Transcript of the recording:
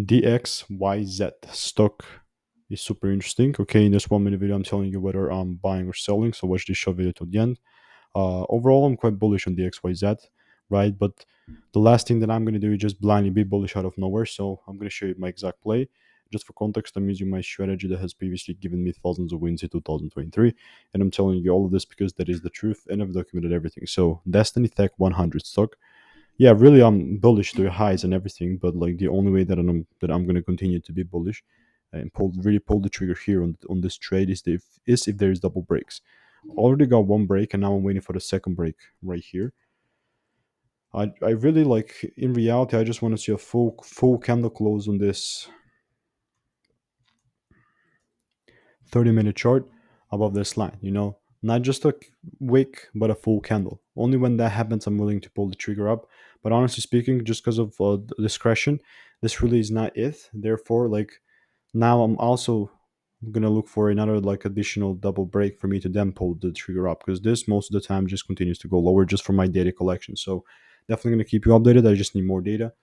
DXYZ stock is super interesting. Okay, in this 1 minute video, I'm telling you whether I'm buying or selling. So watch this short video to the end. Overall, I'm quite bullish on the XYZ, right? But the last thing that I'm going to do is just blindly be bullish out of nowhere. So I'm going to show you my exact play. Just for context, I'm using my strategy that has previously given me thousands of wins in 2023. And I'm telling you all of this because that is the truth and I've documented everything. So Destiny Tech 100 stock. Yeah, really, I'm bullish to the highs and everything. But like the only way that I'm going to continue to be bullish and pull the trigger here on this trade is if there is double breaks. Already got one break and now I'm waiting for the second break right here. I really like, in reality, I just want to see a full candle close on this 30-minute chart above this line, not just a wick but a full candle. Only when that happens I'm willing to pull the trigger up. But honestly speaking, just because of discretion, this really is not it. Therefore, like, now I'm also gonna look for another like additional double break for me to then pull the trigger up, because this most of the time just continues to go lower just for my data collection. So definitely gonna keep you updated. I just need more data.